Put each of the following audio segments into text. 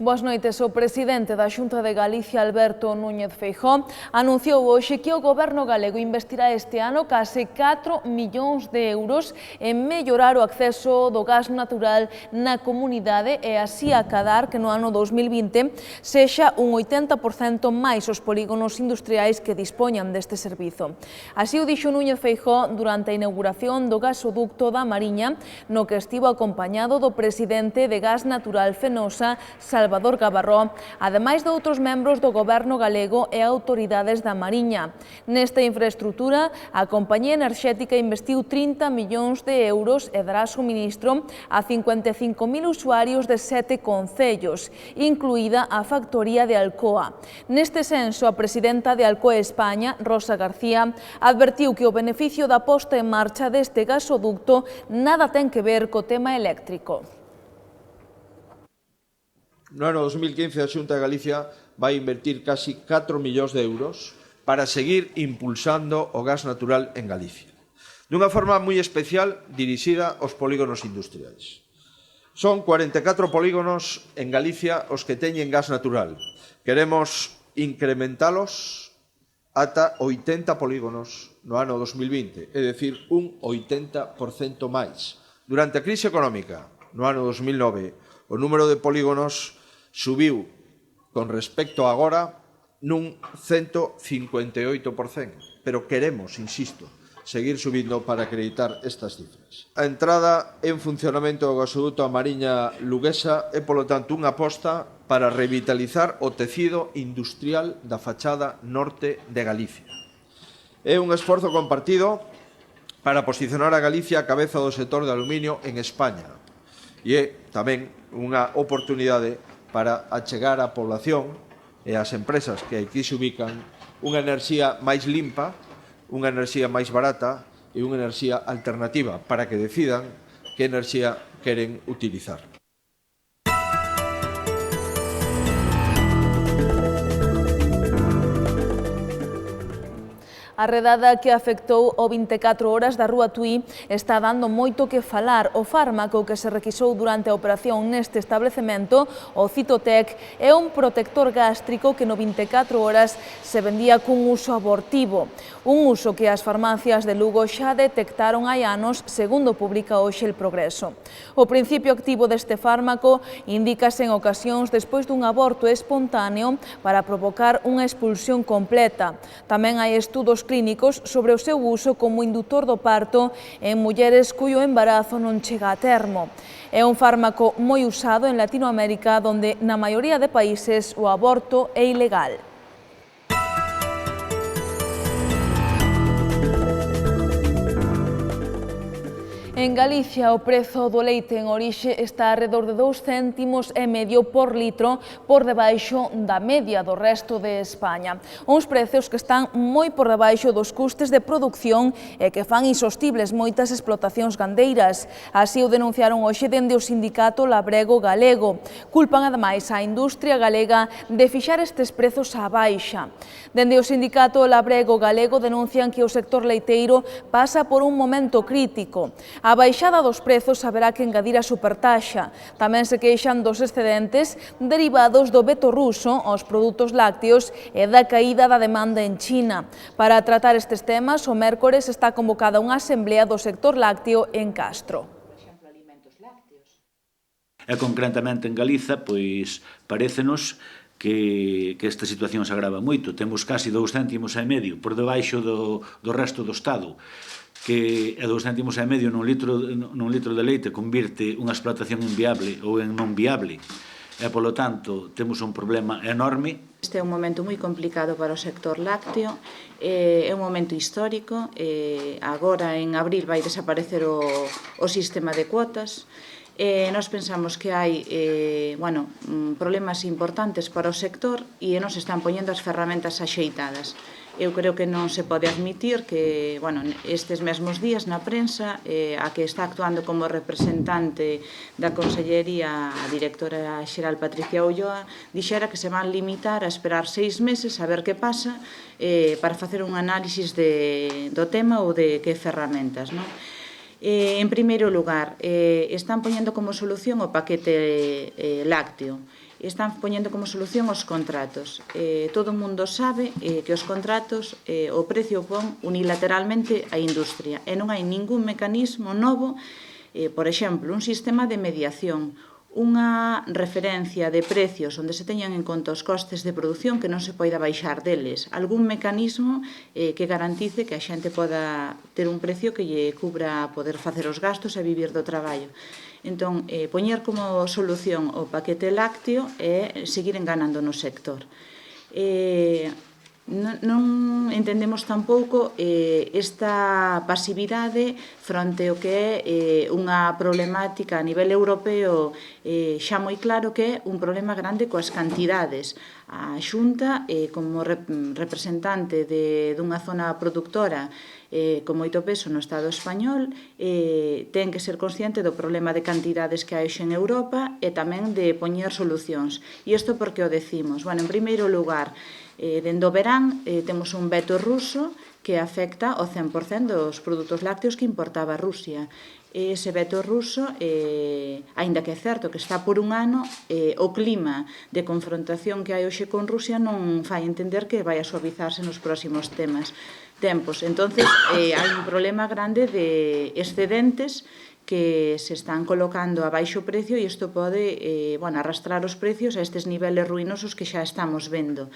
Boas noites. O presidente da Xunta de Galicia, Alberto Núñez Feijóo, anunciou hoxe que o Goberno galego investirá este ano case 4 millóns de euros en mellorar o acceso do gas natural na comunidade e así acadar que no ano 2020 sexa un 80% máis os polígonos industriais que dispoñan deste servizo. Así o dixo Núñez Feijóo durante a inauguración do gasoducto da Mariña, no que estivo acompañado do presidente de Gas Natural Fenosa, Salvador Gabarró, ademais de outros membros do Goberno galego e autoridades da Mariña. Nesta infraestrutura, a compañía enerxética investiu 30 millóns de euros e dará suministro a 55.000 usuarios de 7 concellos, incluída a factoría de Alcoa. Neste senso, a presidenta de Alcoa España, Rosa García, advertiu que o beneficio da posta en marcha deste gasoducto nada ten que ver co tema eléctrico. No ano 2015 a Xunta de Galicia vai invertir casi 4 millóns de euros para seguir impulsando o gas natural en Galicia, dunha forma moi especial dirixida aos polígonos industriais. Son 44 polígonos en Galicia os que teñen gas natural. Queremos incrementalos ata 80 polígonos no ano 2020, é dicir, un 80% máis. Durante a crise económica, no ano 2009, o número de polígonos subiu con respecto a agora nun 158%, pero queremos, insisto, seguir subindo para acreditar estas cifras. A entrada en funcionamento do gasoduto a Mariña Luguesa é, polo tanto, unha aposta para revitalizar o tecido industrial da fachada norte de Galicia. É un esforzo compartido para posicionar a Galicia a cabeza do sector de aluminio en España e é tamén unha oportunidade para achegar á población e ás empresas que aquí se ubican unha enerxía máis limpa, unha enerxía máis barata e unha enerxía alternativa para que decidan que enerxía queren utilizar. A redada que afectou o 24 horas da Rúa Tui está dando moito que falar. O fármaco que se requisou durante a operación neste establecemento, o Citotec, é un protector gástrico que no 24 horas se vendía cun uso abortivo. Un uso que as farmacias de Lugo xa detectaron hai anos, segundo publica hoxe El Progreso. O principio activo deste fármaco indícase en ocasións despois dun aborto espontáneo para provocar unha expulsión completa. Tamén hai estudos clínicos sobre o seu uso como indutor do parto en mulleres cuyo embarazo non chega a termo. É un fármaco moi usado en Latinoamérica, onde na maioría de países o aborto é ilegal. En Galicia, o prezo do leite en orixe está arredor de 2,5 céntimos por litro por debaixo da media do resto de España. Uns prezos que están moi por debaixo dos custes de produción e que fan insostibles moitas explotacións gandeiras. Así o denunciaron hoxe dende o sindicato Labrego Galego. Culpan ademais a industria galega de fixar estes prezos á baixa. Dende o sindicato Labrego Galego denuncian que o sector leiteiro pasa por un momento crítico. A baixada dos prezos haberá que engadir a supertaxa. Tamén se queixan dos excedentes derivados do veto ruso aos produtos lácteos e da caída da demanda en China. Para tratar estes temas, o mércores está convocada unha asemblea do sector lácteo en Castro. E concretamente en Galiza, pois parécenos que esta situación se agrava moito. Temos casi 2,5 céntimos por debaixo do resto do Estado, que a 2,5 céntimos nun litro de leite convirte unha explotación inviable ou en non viable. E, polo tanto, temos un problema enorme. Este é un momento moi complicado para o sector lácteo, é un momento histórico. Agora, en abril, vai desaparecer o sistema de cuotas. Nós pensamos que hai problemas importantes para o sector e nos están poñendo as ferramentas axeitadas. Eu creo que non se pode admitir que, estes mesmos días na prensa, a que está actuando como representante da Consellería, a directora xeral Patricia Ulloa, dixera que se van limitar a esperar 6 meses a ver que pasa para facer un análisis do tema ou de que ferramentas, non? En primeiro lugar, están poñendo como solución o paquete lácteo. Están poñendo como solución os contratos. Todo o mundo sabe que os contratos o precio pon unilateralmente a industria e non hai ningún mecanismo novo, por exemplo, un sistema de mediación, unha referencia de precios onde se teñan en conta os costes de produción que non se poida baixar deles, algún mecanismo que garantice que a xente poda ter un precio que lle cubra poder facer os gastos e vivir do traballo. Entón, poñer como solución o paquete lácteo é seguir enganando no sector. Non entendemos tampouco esta pasividade fronte ao que é unha problemática a nivel europeo xa moi claro que é un problema grande coas cantidades. A Xunta, como representante dunha zona productora con moito peso no Estado español, ten que ser consciente do problema de cantidades que hai hoxe en Europa e tamén de poñer solucións. E isto porque o decimos? Bueno, en primeiro lugar, dende o verán temos un veto ruso que afecta o 100% dos produtos lácteos que importaba Rusia. Ese veto ruso, aínda que é certo que está por un ano, o clima de confrontación que hai hoxe con Rusia non fai entender que vai a suavizarse nos próximos tempos. Entonces, hai un problema grande de excedentes que se están colocando a baixo precio e isto pode arrastrar os precios a estes niveles ruinosos que xa estamos vendo.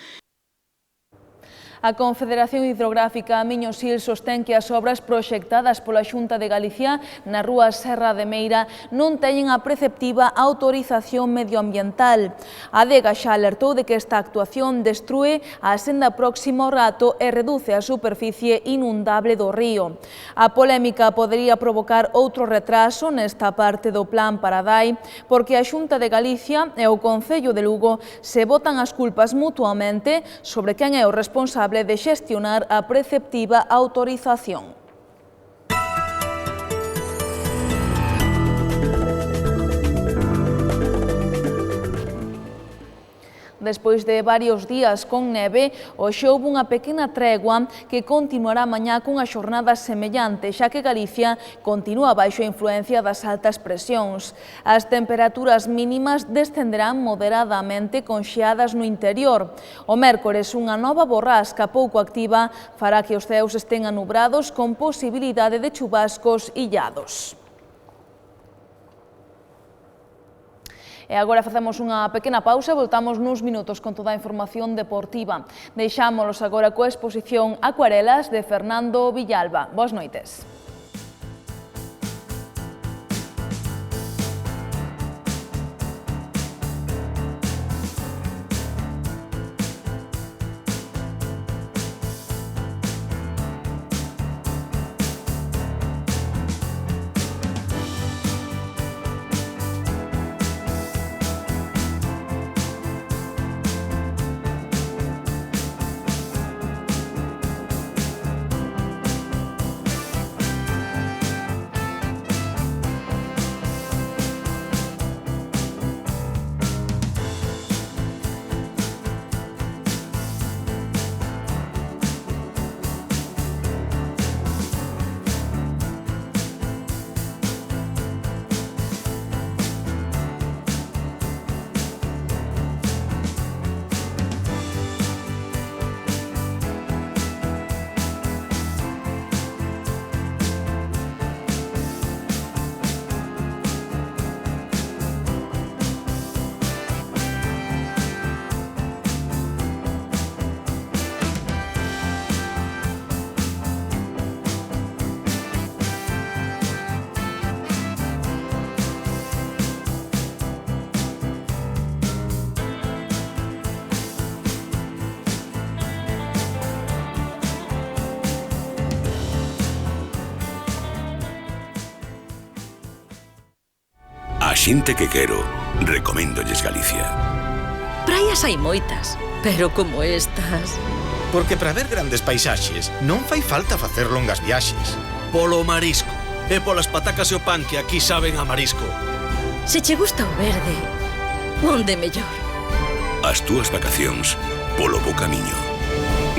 A Confederación Hidrográfica Miño-Sil sostén que as obras proxectadas pola Xunta de Galicia na rúa Serra de Meira non teñen a preceptiva autorización medioambiental. A Adega xa alertou de que esta actuación destrúe a senda próxima ao rato e reduce a superficie inundable do río. A polémica podería provocar outro retraso nesta parte do plan Paradai porque a Xunta de Galicia e o Concello de Lugo se botan as culpas mutuamente sobre quen é o responsable de xestionar a preceptiva autorización. Despois de varios días con neve, hoxe houve unha pequena tregua que continuará mañá cunha xornada semellante, xa que Galicia continúa baixo a influencia das altas presións. As temperaturas mínimas descenderán moderadamente con xeadas no interior. O mércores, unha nova borrasca pouco activa fará que os ceos estén anubrados con posibilidade de chubascos illados. E agora facemos unha pequena pausa e voltamos nuns minutos con toda a información deportiva. Deixámolos agora coa exposición Acuarelas de Fernando Villalba. Boas noites. A xente que quero, recoméndolles Galicia. Praias hai moitas, pero como estas... Porque para ver grandes paisaxes non fai falta facer longas viaxes. Polo marisco, e polas patacas e o pan que aquí saben a marisco. Se che gusta o verde, onde mellor? As túas vacacións polo bo camiño.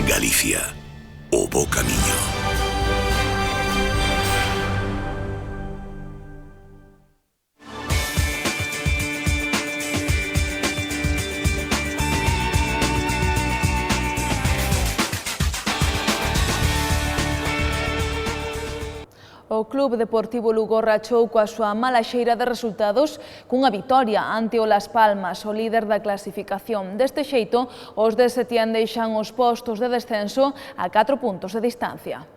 Galicia, o bo camiño. Club Deportivo Lugo rachou coa súa mala xeira de resultados cunha vitoria ante o Las Palmas, o líder da clasificación. Deste xeito, os de Setién deixan os postos de descenso a 4 puntos de distancia.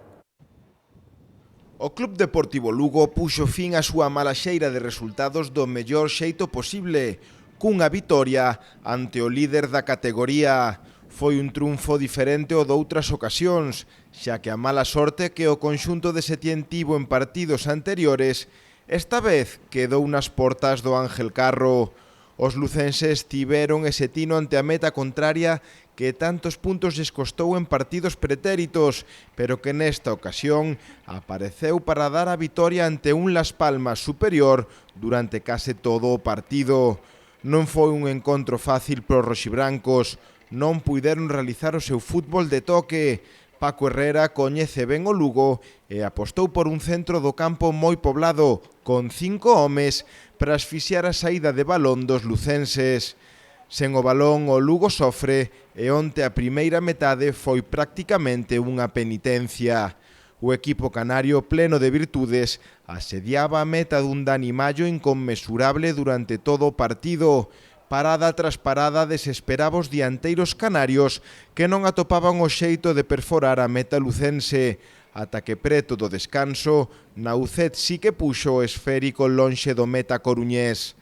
O Club Deportivo Lugo puxo fin á súa mala xeira de resultados do mellor xeito posible, cunha vitoria ante o líder da categoría. Foi un triunfo diferente ao doutras ocasións, xa que a mala sorte que o conxunto de Setién tivo en partidos anteriores, esta vez quedou nas portas do Ángel Carro. Os lucenses tiveron ese tino ante a meta contraria que tantos puntos lles costou en partidos pretéritos, pero que nesta ocasión apareceu para dar a vitoria ante un Las Palmas superior durante case todo o partido. Non foi un encontro fácil pros roxibrancos, non puideron realizar o seu fútbol de toque. Paco Herrera coñece ben o Lugo e apostou por un centro do campo moi poblado, con 5 homes, para asfixiar a saída de balón dos lucenses. Sen o balón, o Lugo sofre e onte a primeira metade foi prácticamente unha penitencia. O equipo canario, pleno de virtudes, asediaba a meta dun Dani Mallo inconmensurable durante todo o partido. Parada tras parada desesperaba os dianteiros canarios que non atopaban o xeito de perforar a meta lucense, ata que preto do descanso, Naucet sí que puxo o esférico lonxe do meta coruñés.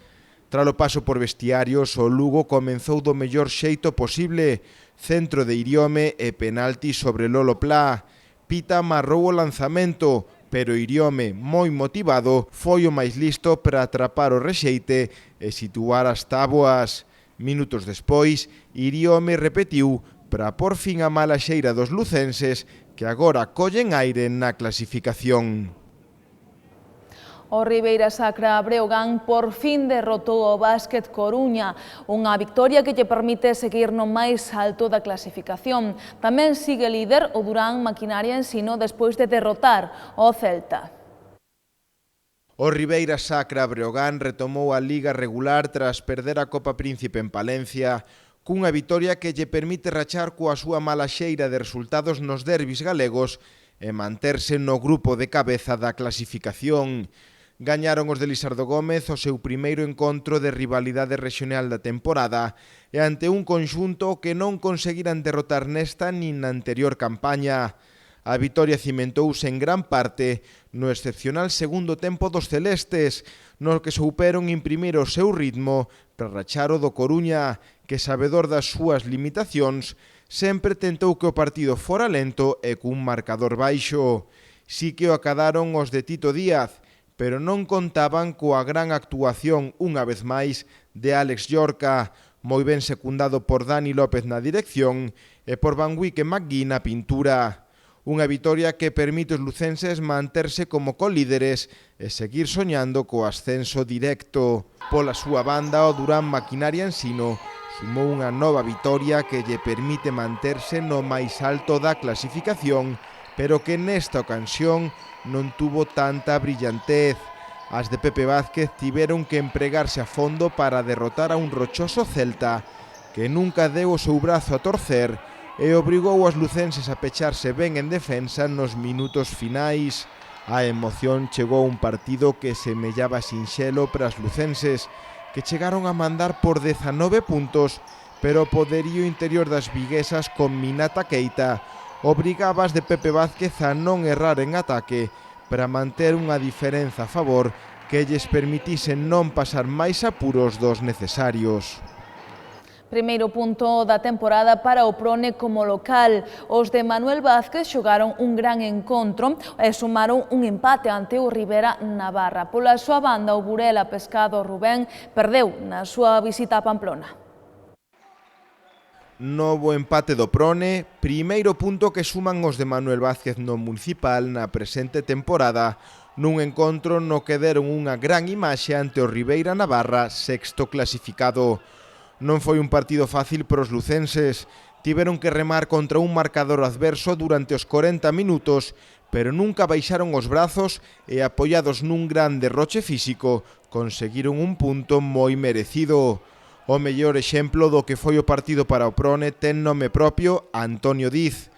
Tralo paso por vestiarios, o Lugo comenzou do mellor xeito posible, centro de Iriome e penalti sobre Lolo Plá. Pita amarrou o lanzamento, pero Iriome, moi motivado, foi o máis listo para atrapar o rexeite e situar as táboas. Minutos despois, Iriome repetiu para por fin a mala xeira dos lucenses que agora collen aire na clasificación. O Ribeira Sacra Breogán por fin derrotou o Básquet Coruña, unha victoria que lle permite seguir no máis alto da clasificación. Tamén sigue líder o Durán Maquinaria Ensino despois de derrotar o Celta. O Ribeira Sacra Breogán retomou a liga regular tras perder a Copa Príncipe en Palencia, cunha vitoria que lle permite rachar coa súa mala xeira de resultados nos derbis galegos e manterse no grupo de cabeza da clasificación. Gañaron os de Lisardo Gómez o seu primeiro encontro de rivalidade regional da temporada e ante un conxunto que non conseguiran derrotar nesta nin na anterior campaña. A vitoria cimentouse en gran parte no excepcional segundo tempo dos celestes, no que souperon imprimir o seu ritmo para rachar o do Coruña, que sabedor das súas limitacións, sempre tentou que o partido fora lento e cun marcador baixo. Si que o acadaron os de Tito Díaz, pero non contaban coa gran actuación, unha vez máis, de Alex Llorca, moi ben secundado por Dani López na dirección e por Van Wyck e McGee na pintura. Unha vitoria que permite os lucenses manterse como colíderes e seguir soñando co ascenso directo. Pola súa banda, o Durán Maquinaria Ensino sumou unha nova vitoria que lle permite manterse no máis alto da clasificación, pero que nesta ocasión non tuvo tanta brillantez. As de Pepe Vázquez tiveron que empregarse a fondo para derrotar a un rochoso Celta que nunca deu o seu brazo a torcer e obrigou aos lucenses a pecharse ben en defensa nos minutos finais. A emoción chegou a un partido que semellaba sinxelo para as lucenses, que chegaron a mandar por 19 puntos, pero o poderío interior das viguesas con Minata Keita obrigaba as de Pepe Vázquez a non errar en ataque para manter unha diferenza a favor que lles permitise non pasar máis apuros dos necesarios. Primeiro punto da temporada para o Prone como local. Os de Manuel Vázquez xogaron un gran encontro e sumaron un empate ante o Ribera Navarra. Pola súa banda, o Burela Pescado Rubén perdeu na súa visita a Pamplona. Novo empate do Prone, primeiro punto que suman os de Manuel Vázquez no Municipal na presente temporada, nun encontro no que deron unha gran imaxe ante o Ribeira Navarra, sexto clasificado. Non foi un partido fácil para os lucenses, tiveron que remar contra un marcador adverso durante os 40 minutos, pero nunca baixaron os brazos e apoiados nun gran derroche físico, conseguiron un punto moi merecido. O mellor exemplo do que foi o partido para o Prone ten nome propio Antonio Diz.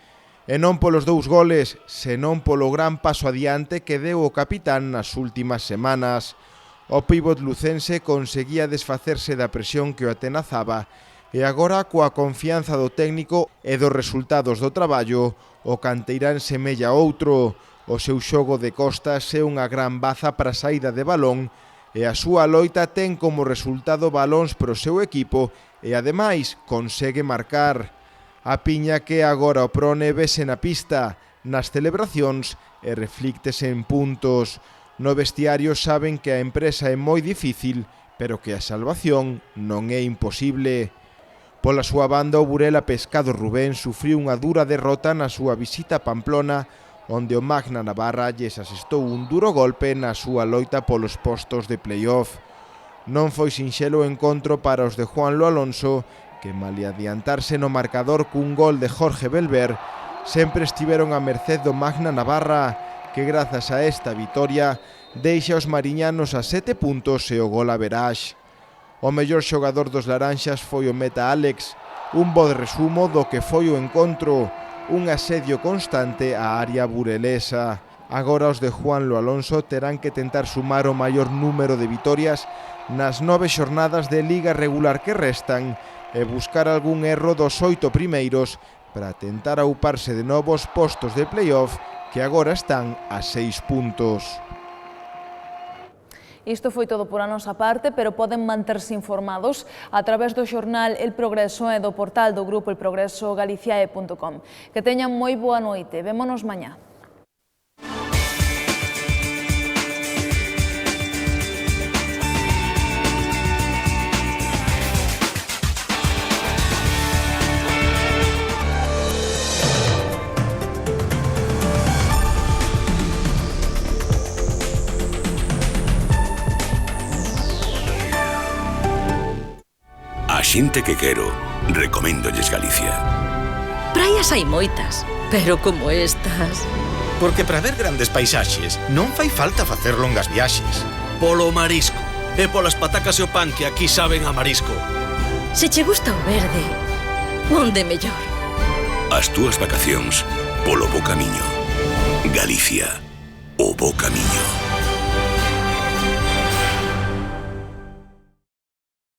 E non polos 2 goles, senón polo gran paso adiante que deu o capitán nas últimas semanas. O pívot lucense conseguía desfacerse da presión que o atenazaba e agora, coa confianza do técnico e dos resultados do traballo, o canteirán semella outro. O seu xogo de costas é unha gran baza para a saída de balón e a súa loita ten como resultado balóns para o seu equipo e, ademais, consegue marcar. A piña que agora o Prone vese na pista, nas celebracións e reflíctese en puntos. No vestiario saben que a empresa é moi difícil, pero que a salvación non é imposible. Pola súa banda, o Burela Pescado Rubén sufriu unha dura derrota na súa visita a Pamplona, onde o Magna Navarra lles asestou un duro golpe na súa loita polos postos de playoff. Non foi sinxelo o encontro para os de Juanlo Alonso, que malia adiantarse no marcador cun gol de Jorge Belver, sempre estiveron a merced do Magna Navarra, que grazas a esta vitoria deixa os mariñanos a 7 puntos e o gol a verás. O mellor xogador dos laranxas foi o meta Alex, un bo resumo do que foi o encontro, un asedio constante á área burelesa. Agora os de Juanlo Alonso terán que tentar sumar o maior número de vitorias nas 9 xornadas de liga regular que restan e buscar algún erro dos 8 primeiros para tentar auparse de novos postos de playoff que agora están a 6 puntos. Isto foi todo por a nosa parte, pero poden manterse informados a través do xornal El Progreso e do portal do grupo elprogresogaliciae.com. Que teñan moi boa noite. Vémonos mañá. Xente que quero, recoméndolles Galicia. Praias hai moitas, pero como estas... Porque para ver grandes paisaxes non fai falta facer longas viaxes. Polo marisco. E polas patacas e o pan que aquí saben a marisco. Se che gusta o verde, onde mellor? As túas vacacións polo bo camiño. Galicia, o bo camiño.